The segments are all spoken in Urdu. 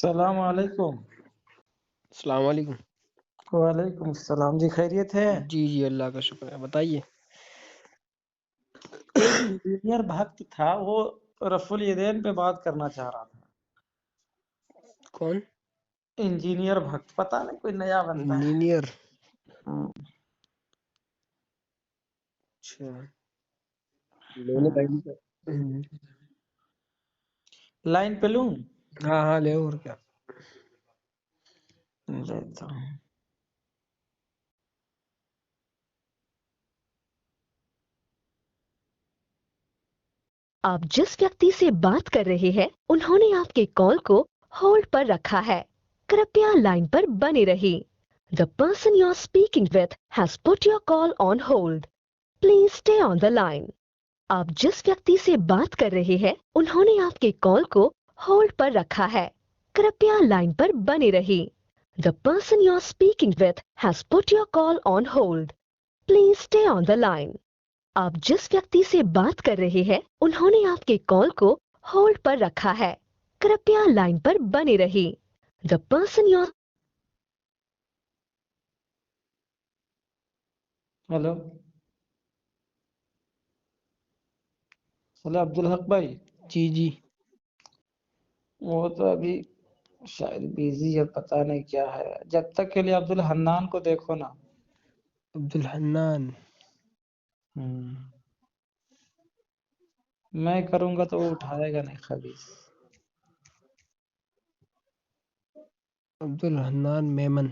السلام علیکم۔ السلام علیکم۔ وعلیکم السلام جی، خیریت ہے؟ جی جی اللہ کا شکر ہے، بتائیے۔ ایک انجینئر بھکت تھا، وہ رفع الیدین پہ بات کرنا چاہ رہا تھا۔ کون؟ انجینئر بھکت، پتہ نہیں کوئی نیا بنتا ہے۔ انجینئر؟ ہاں، اچھا، لونے لائن پہ۔ لائن پہ لوں؟ ہاں ہاں لے، اور کیا۔ لیتا ہوں۔ آپ جس ویکتی سے بات کر رہے ہیں انہوں نے آپ کے کال کو ہولڈ پر رکھا ہے، کرپیا لائن پر بنے رہی۔ The person you are speaking with has put your call on hold. Please stay on the line. آپ جس ویکتی سے بات کر رہے ہیں انہوں نے آپ کے کال کو ہولڈ پر رکھا ہے، کرپیا لائن پر بنے رہی۔ The person you are speaking with has put your call on hold. Please stay on the line. آپ جس ویکتی سے بات کر رہے ہیں انہوں نے آپ کے کال کو ہولڈ پر رکھا ہے، کرپیا لائن پر بنے رہی۔ The person you are hello Abdul Haq بھائی، جی جی، وہ تو ابھی شاید بیزی ہے، پتہ نہیں کیا ہے۔ جب تک کے لیے عبد الحنان کو دیکھو نا۔ عبد الحنان؟ میں کروں گا تو وہ اٹھائے گا نہیں، خبیث۔ عبد الحنان میمن۔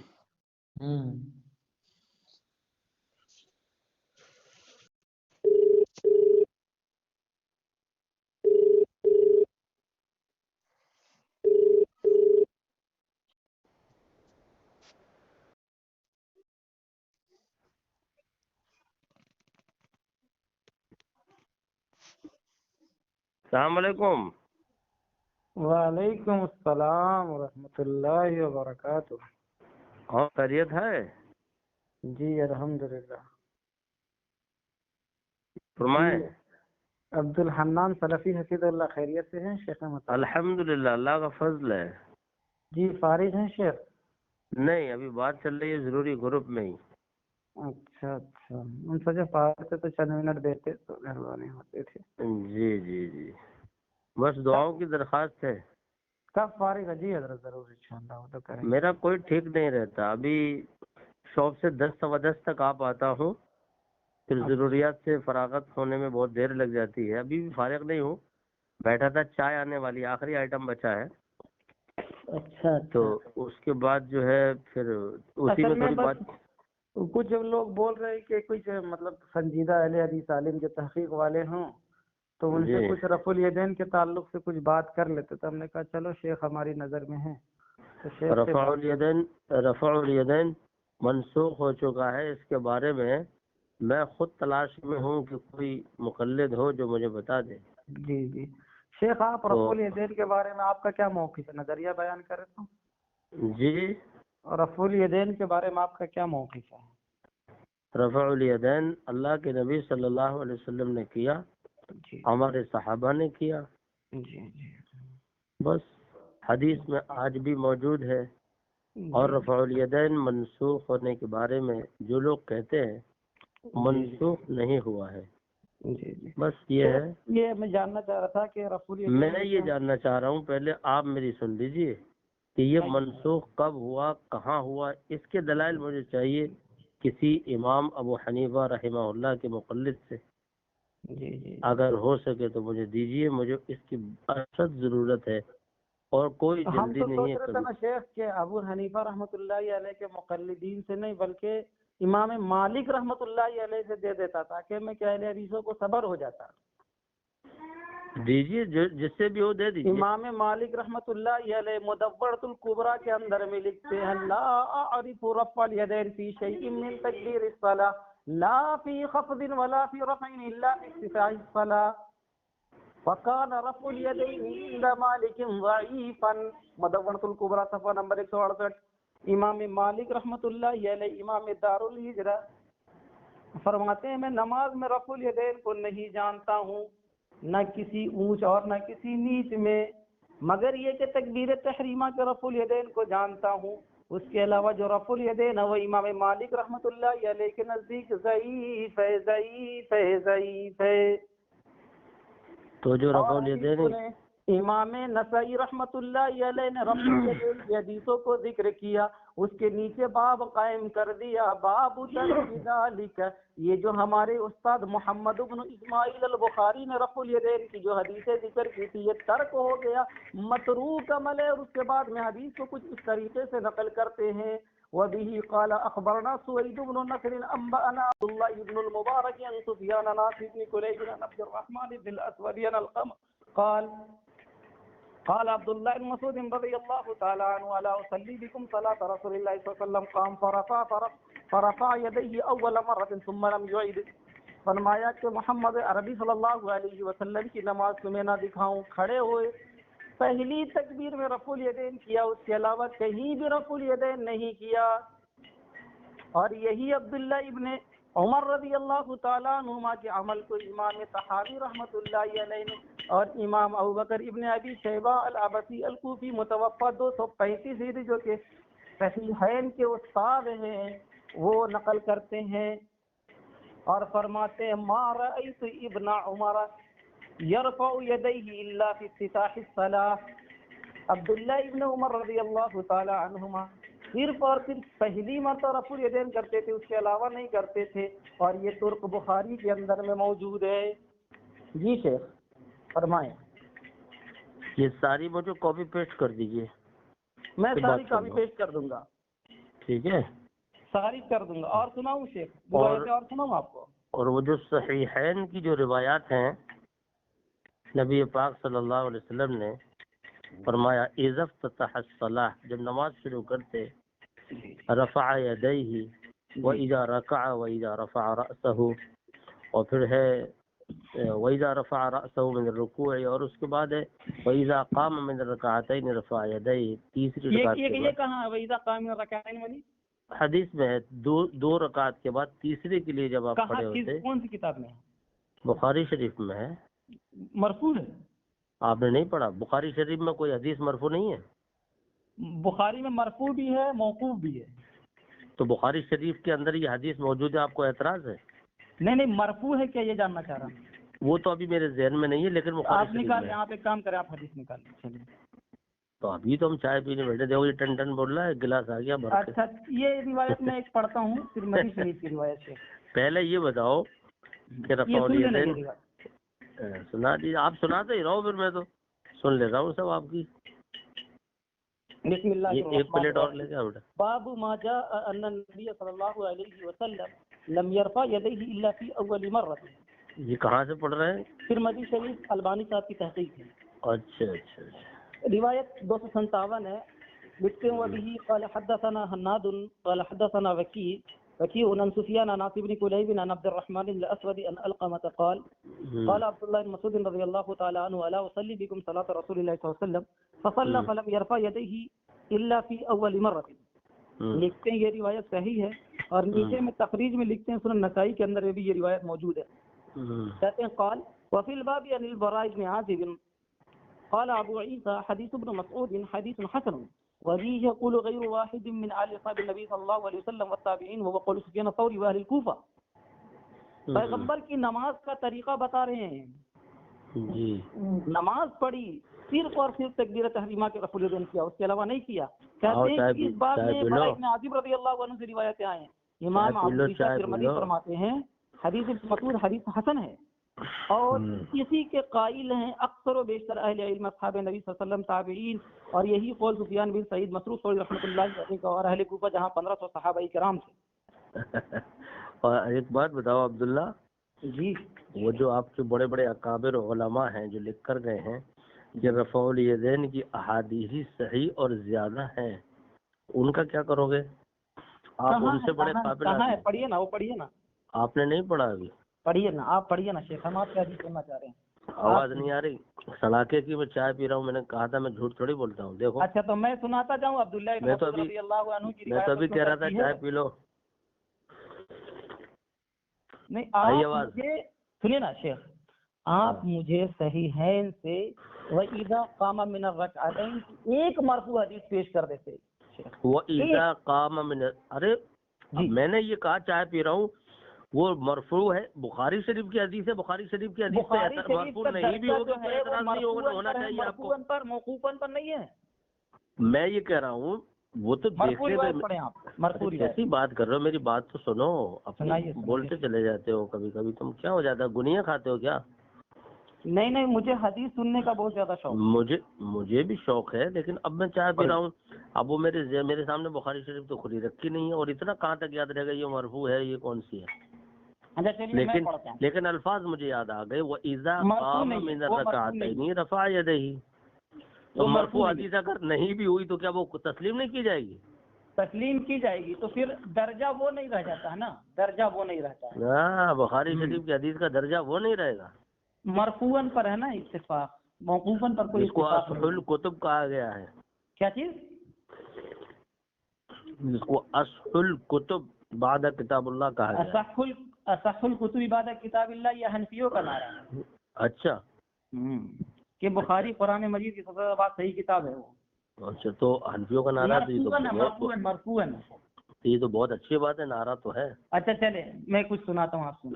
السلام علیکم۔ وعلیکم السلام ورحمۃ اللہ وبرکاتہ۔ اور خیریت ہے؟ جی الحمدللہ۔ فرمائیں۔ جی عبد الحنان سلفی حفظ اللہ خیریت سے ہیں شیخ احمد؟ الحمدللہ، اللہ کا فضل ہے۔ جی فارغ ہیں شیخ؟ نہیں، ابھی بات چل رہی ہے ضروری گروپ میں ہی۔ اچھا اچھا، ان سے فارغ سے تو چند منٹ دیتے تو مہربانی ہوتے تھے۔ جی جی جی، بس دعاؤں کی درخواست ہے۔ کب فارغ ہے جی حضرت؟ ضرور انشاءاللہ وہ تو کریں گے۔ میرا کوئی ٹھیک نہیں رہتا، ابھی شاپ سے 10 سوا 10 تک آپ آتا ہوں، پھر ضروریات سے فراغت ہونے میں بہت دیر لگ جاتی ہے۔ ابھی بھی فارغ نہیں ہوں، بیٹھا تھا، چائے آنے والی، آخری آئٹم بچا ہے۔ اچھا تو اچھا، اس کے بعد جو ہے پھر اسی میں تھوڑی بات۔ کچھ لوگ بول رہے ہیں کہ کچھ مطلب سنجیدہ اہل حدیث عالم جو تحقیق والے ہوں تو ان سے کچھ رفع الیدین کے تعلق سے کچھ بات کر لیتے، تو ہم نے کہا چلو شیخ ہماری نظر میں ہے تو شیخ سے رفع الیدین منسوخ ہو چکا ہے، اس کے بارے میں خود تلاش میں ہوں کہ کوئی مقلد ہو جو مجھے بتا دے۔ جی جی شیخ، آپ رفع الیدین کے بارے میں آپ کا کیا موقف ہے؟ نظریہ بیان کریں تو۔ جی، رفع الیدین کے بارے میں آپ کا کیا موقف ہے؟ رفع الیدین اللہ کے نبی صلی اللہ علیہ وسلم نے کیا، جی ہمارے صحابہ نے کیا، جی جی بس حدیث میں آج بھی موجود ہے۔ اور رفع الیدین منسوخ ہونے کے بارے میں جو لوگ کہتے ہیں منسوخ نہیں ہوا ہے، جی جی بس یہ ہے۔ یہ میں جاننا چاہ رہا تھا کہ رفع الیدین میں یہ جاننا چاہ رہا ہوں، پہلے آپ میری سن لیجئے کہ یہ منسوخ کب ہوا، کہاں ہوا، اس کے دلائل مجھے چاہیے کسی امام ابو حنیفہ رحمہ اللہ کے مقلد سے۔ جی جی اگر ہو سکے تو مجھے دیجئے، مجھے اس کی اشد ضرورت ہے اور کوئی ہم جلدی تو نہیں سوچ ہے رہے تھے کبھی۔ نا شیخ کہ ابو حنیفہ رحمۃ اللہ علیہ کے مقلدین سے نہیں بلکہ امام مالک رحمۃ اللہ علیہ سے دے دیتا تاکہ میں کہ اہل حدیثوں کو صبر ہو جاتا۔ دیجئے، جس سے بھی ہو دے دیجئے۔ امام مالک رحمۃ اللہ علیہ مدورۃ الکبریٰ کے اندر میں لکھتے ہیں لا اعرف رفع الیدین فی شیء من تکبیر الصلاۃ لا فی خفض ولا فی رفع الا فی افتتاح الصلاۃ وکان رفع الیدین عند مالک ضعیفا۔ مدونۃ الکبریٰ صفحہ نمبر 168۔ امام مالک رحمۃ اللہ علیہ امام دار الہجرہ فرماتے ہیں میں نماز میں رفع الیدین کو نہیں جانتا ہوں، نہ کسی اونچ اور نہ کسی نیچ میں، مگر یہ کہ تکبیر تحریمہ کے رفع الیدین کو جانتا ہوں، اس کے علاوہ جو رفع الیدین ہے وہ امام مالک رحمۃ اللہ علیہ کے نزدیک ضعیف ہے، ضعیف ہے، ضعیف ہے۔ تو جو رفع اور الیدین حدیثوں نے امام نسائی رحمۃ اللہ علیہ نے رفع الیدین کی حدیثوں کو ذکر کیا، اس کے نیچے باب قائم کر دیا، باب ترک ذالک۔ یہ جو ہمارے استاد محمد بن اسماعیل البخاری نے رفع الیدین کی جو حدیثیں ذکر کی تھی یہ ترک ہو گیا، متروک عمل ہے، اور اس کے بعد میں حدیث کو کچھ اس طریقے سے نقل کرتے ہیں۔ وبه قال اخبرنا سويد بن نصر انبانا عبد الله بن المبارك عن سفيان عن نافع بن كليب عن عبد الرحمن بن الاسود عن القمة قال عبد الله بن مسعود رضي الله تعالى عنه الا اصلي بكم صلاة رسول الله صلى الله عليه وسلم قام فرفع يديه اول مرة ثم لم يعيد۔ فرمایا کہ محمد عربی صلی اللہ علیہ وسلم کی نماز تمہیں نہ دکھاؤں، کھڑے ہوئے پہلی تکبیر میں رفع الیدین کیا، اس کے علاوہ کہیں بھی رفع الیدین نہیں کیا۔ اور یہی عبداللہ ابن عمر رضی اللہ تعالیٰ عنہما کے عمل کو امام طحاوی رحمۃ اللہ علیہ نے اور امام ابوبکر ابن ابی شیبہ العبسی الکوفی متوفی 235 ہجری جو کہ صحیحین کے استاد ہیں وہ نقل کرتے ہیں اور فرماتے ہیں ما رأیت ابن عمر یرفع یدیہ الا فی افتتاح الصلاۃ۔ عبداللہ ابن عمر رضی اللہ تعالی عنہما صرف اور صرف پہلی مرتبہ رفع الیدین کرتے تھے، اس کے علاوہ نہیں کرتے تھے، اور یہ ترک بخاری کے اندر میں موجود ہے۔ جی شیخ فرمائیں۔ یہ ساری مجھے کاپی پیسٹ کر دیجئے، میں ساری کاپی پیسٹ کر دوں گا، ٹھیک ہے، ساری کر دوں گا۔ اور سناؤں شیخ روایتیں اور سناؤں آپ کو؟ اور وہ جو صحیحین کی جو روایات ہیں، نبی پاک صلی اللہ علیہ وسلم نے فرمایا اذا افتتح الصلاۃ، جب نماز شروع کرتے رفع یدیہ واذا رکع واذا رفع رأسہ، اور پھر ہے واذا رفع رأسہ من الرکوع، اور اس کے بعد ہے واذا قام من الرکعتین رفع یدیہ، تیسری رکعت کے یہ بعد کہاں ہے واذا قام من الرکعتین والی؟ حدیث میں ہے دو رکعت کے بعد تیسرے کے لیے جب آپ کھڑے ہوتے، کون سی کتاب میں ہے؟ بخاری شریف میں ہے۔ مرفوع ہے؟ آپ نے نہیں پڑھا؟ بخاری شریف میں کوئی حدیث مرفوع نہیں ہے؟ بخاری میں مرفوع بھی ہے موقوف بھی ہے۔ تو بخاری شریف کے اندر یہ حدیث موجود ہے، آپ کو اعتراض ہے؟ نہیں مرفوع ہے کیا، یہ جاننا چاہ رہا ہوں۔ وہ تو ابھی میرے ذہن میں نہیں ہے، لیکن بخاری آپ شریف نکال میں لیں، ہے۔ آپ ایک کام کریں، آپ حدیث نکال لیں۔ چلیے تو ابھی تو ہم چائے پینے بیٹھے، دیکھو یہ ٹن ٹن بول رہا ہے، گلاس آ گیا بھر کے۔ اچھا یہ روایت میں ایک پڑھتا ہوں ترمذی شریف کی روایت سے۔ پہلے یہ بتاؤ کہ رفع یہ سن لینا الیدین، یہ روایت۔ سنا دیجیے، آپ سناتے ہی رہو، پھر میں تو سن لے رہا ہوں سب آپ کی۔ بسم اللہ یہ ایک الرحمن پلیٹ اور الرحیم۔ لے جاؤ بیٹا۔ باب ما جاء ان النبي صلی اللہ علیہ وسلم لم يرفع يديه الا في اول مرة۔ یہ کہاں سے پڑھ رہے ہیں؟ ترمذی شریف البانی صاحب کی تحقیق ہے۔ اچھا اچھا اچھا، روایت 257 ہے، لکھتے ہیں وبه قال حدثنا حناد قال حدثنا وكيع عن سفيان عن نافع بن كليب عن عبد الرحمن بن الاسود عن القمة قال قال عبد الله بن مسعود رضي الله تعالى عنه الا اصلي بكم صلاة رسول الله صلى الله عليه وسلم فصلى فلم يرفع يديه الا في اول مرة۔ لکھتے ہیں یہ روایت صحیح ہے، اور نیچے میں تخریج میں لکھتے ہیں سنن نسائی کے اندر بھی یہ روایت موجود ہے۔ کہتے ہیں قال وفي الباب عن البراء بن عازب قال ابو عيسى حديث ابن مسعود حديث حسن وبه يقول غير واحد من آل اصحاب النبي صلى الله عليه وسلم والتابعين وهو قول سفيان الثوري واهل الكوفة۔ پیغمبر کی نماز کا طریقہ بتا رہے ہیں، جی نماز پڑھی صرف اور صرف تکبیر تحریمہ کے رفع الیدین کیا، اس کے علاوہ نہیں کیا۔ کہتے ہیں کہ اس باب میں براء بن عازب رضی اللہ عنہ سے روایتیں آئے ہیں۔ امام ابو عیسیٰ ترمذی فرماتے ہیں حدیث ابن مسعود حدیث حسن ہے، اور اسی کے قائل ہیں اکثر و بیشتر اہل علم اصحاب نبی صلی اللہ علیہ وسلم تابعین، اور یہی قول سفیان بن سعید مسروق ثوری رحمۃ اللہ علیہ کا اور اہل کوفہ جہاں 1500 صحابہ کرام تھے۔ اور ایک بات بتاؤ عبداللہ، جی وہ جو آپ کے بڑے بڑے اکابر علماء ہیں جو لکھ کر گئے ہیں کہ رفع الیدین کی احادیث صحیح اور زیادہ ہیں، ان کا کیا کرو گے؟ آپ ان سے بڑے قابل کہاں ہے؟ پڑھیے نا، وہ پڑھیے نا، آپ نے نہیں پڑھا ابھی؟ پڑھیے نا، آپ پڑھیے نا شیخ، ہم آپ کیا سننا چاہ رہے ہیں؟ آواز نہیں آ رہی؟ سلاکے کی میں چائے پی رہا ہوں، میں نے کہا تھا میں جھوٹ تھوڑی بولتا ہوں، دیکھو اچھا تو میں سناتا جاؤں عبداللہ بن مسعود رضی اللہ عنہ کی میں تو ابھی کہہ رہا تھا چائے پی لو۔ نہیں آپ مجھے سنیے نا شیخ، آپ مجھے صحیحین سے وَإِذَا قَامَ مِنَ الرَّكْعَتَيْنِ کی ایک مرفوع حدیث پیش کر دیتے شیخ. وَإِذَا قَامَ مِنَ، ارے اب میں نے یہ کہا چائے پی رہا ہوں، وہ مرفوع ہے، بخاری شریف کی حدیث ہے، بخاری شریف کی حدیث بخاری پہ شریف مرفوع کا نہیں بھی درجہ ہوگا جو تو ہے وہ اعتراض نہیں ہوگا، ہونا مرفوعاً پر ہے، چاہیے آپ کو. مرفوعاً پر موقوفاً پر نہیں ہے. میں یہ کہہ رہا ہوں وہ تو مرفوع دیکھنے روایت میں، پڑھیں آپ، مرفوع روایت. کیسی بات کر رہے ہو، میری بات تو سنو، سنائیے، اپنے بولتے چلے جاتے ہو، کبھی کبھی تم کیا ہو جاتا ہے، گنیا کھاتے ہو کیا؟ نہیں نہیں، مجھے حدیث سننے کا بہت زیادہ شوق ہے. مجھے بھی شوق ہے، لیکن اب میں چائے پی رہا ہوں، اب وہ میرے سامنے بخاری شریف تو کھلی رکھی نہیں ہے، اور اتنا کہاں تک یاد رہے گا یہ مرفوع ہے یہ کون سی ہے. اچھا چلیے میں پڑھتا ہوں. لیکن الفاظ مجھے یاد آ گئے، وَإِذَا مرفوع قَامَ نہیں ہے، مِنَ وہ مرفوع الرَّكْعَتَيْنِ نہیں ہے، رَفَعَ يَدَيْهِ. تو وہ مرفوع نہیں حدیث اگر نہیں بھی ہوئی تو کیا وہ تسلیم نہیں کی جائے گی؟ تسلیم کی جائے گی، تو پھر درجہ وہ نہیں رہ جاتا ہے نا، درجہ وہ نہیں رہتا ہے. ہاں، بخاری شریف کی حدیث کا درجہ وہ نہیں رہے گا مرفوعاً پر ہے نا اتفاق، موقوفاً پر کوئی جس کو اتفاق اصح نہیں ہے. الکتب کہا گیا ہے، کیا چیز؟ جس کو اصح الکتب بعد کتاب اللہ کہا گیا ہے. اصح الکتب بعد کتاب اللہ، یہ حنفیوں کا نعرہ ہے. اچھا کہ بخاری قرآن مجید کی سب سے بات صحیح کتاب ہے وہ. اچھا، تو حنفیوں کا نعرہ تو مرفوعاً. یہ تو بہت اچھی بات ہے، نعرہ تو ہے. اچھا چلے میں کچھ سناتا ہوں آپ کو.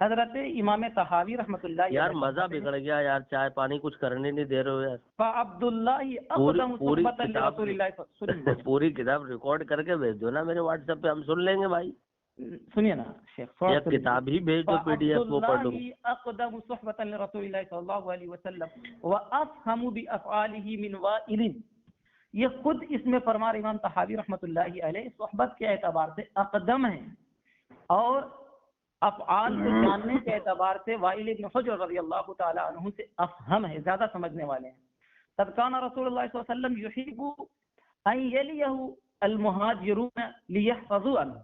حضرت امام طحاوی رحمۃ اللہ یار مزہ بگڑ گیا یار، چائے پانی کچھ کرنے نہیں دے رہے ہو یار. فعبد اللہ اقدم صحبۃ لرسول اللہ. پوری کتاب ریکارڈ کر کے بھیج دو نا میرے واٹس ایپ پہ، ہم سن لیں گے بھائی. سنیے نا شیخ، ایک کتاب ہی بھیج دو پی ڈی ایف وہ پڑھ لوں. اقدم صحبۃ لرسول اللہ صلی اللہ علیہ وسلم وافہم بافعالہ من وائل. یہ خود اس میں فرما امام طحاوی رحمۃ اللہ علیہ صحبت کے اعتبار سے اقدم ہے، اور افعال کو جاننے کے اعتبار سے وائل ابن حجر رضی اللہ تعالی عنہ سے افہم ہے، زیادہ سمجھنے والے ہیں. قد کان رسول اللہ صلی اللہ علیہ وسلم یحب ان یلیہ المہاجرون لیحفظوا عنہ.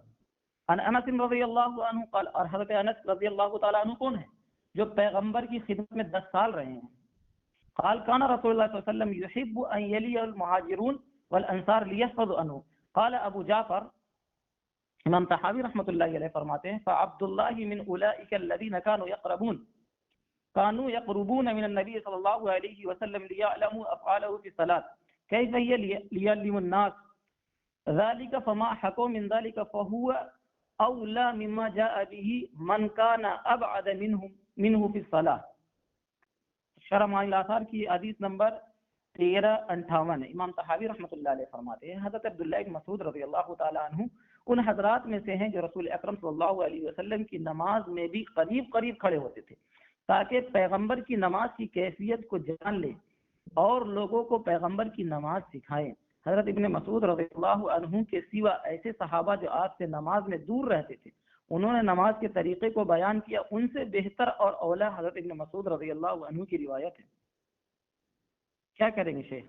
عن انس رضی اللہ عنہ قال، اور حضرت انس رضی اللہ تعالی عنہ کون ہے؟ جو پیغمبر کی خدمت میں 10 سال رہے ہیں. قال کان رسول اللہ صلی اللہ علیہ وسلم یحب ان یلیہ المہاجرون والانصار لیحفظوا عنہ. قال ابو جعفر، امام طحاوی رحمۃ اللہ علیہ فرماتے ہیں فعبد اللہ من اولئک الذین كانوا يقربون من النبي صلی اللہ علیہ وسلم ليعلموا افعاله في الصلاة كيف ليعلم الناس ذلك فما حكوا من ذلك فهو اولى مما جاء به من كان ابعد منه في الصلاة. شرح معانی الاثار کی حدیث نمبر 1358 ہے. امام طحاوی رحمۃ اللہ علیہ فرماتے ہیں حضرت عبداللہ بن مسعود رضی اللہ تعالی عنہ ان حضرات میں سے ہیں جو رسول اکرم صلی اللہ علیہ وسلم کی نماز میں بھی قریب قریب کھڑے ہوتے تھے تاکہ پیغمبر کی نماز کی کیفیت کو جان لے اور لوگوں کو پیغمبر کی نماز سکھائیں. حضرت ابن مسعود رضی اللہ عنہ کے سوا ایسے صحابہ جو آپ سے نماز میں دور رہتے تھے انہوں نے نماز کے طریقے کو بیان کیا. ان سے بہتر اور اولا حضرت ابن مسعود رضی اللہ عنہ کی روایت ہے. کیا کریں گے شیخ،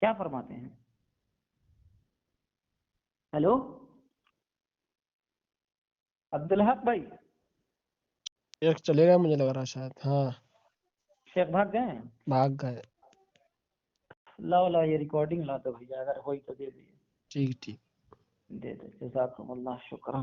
کیا فرماتے ہیں؟ ہیلو عبدالحق بھائی، ایک چلے گا مجھے لگ رہا شاید. ہاں شیخ بھاگ گئے ہیں؟ بھاگ گئے. لا یہ ریکارڈنگ لا دو بھیا، اگر ہوئی تو دے دیجیے. ٹھیک دے دو، جزاکم اللہ شکرا.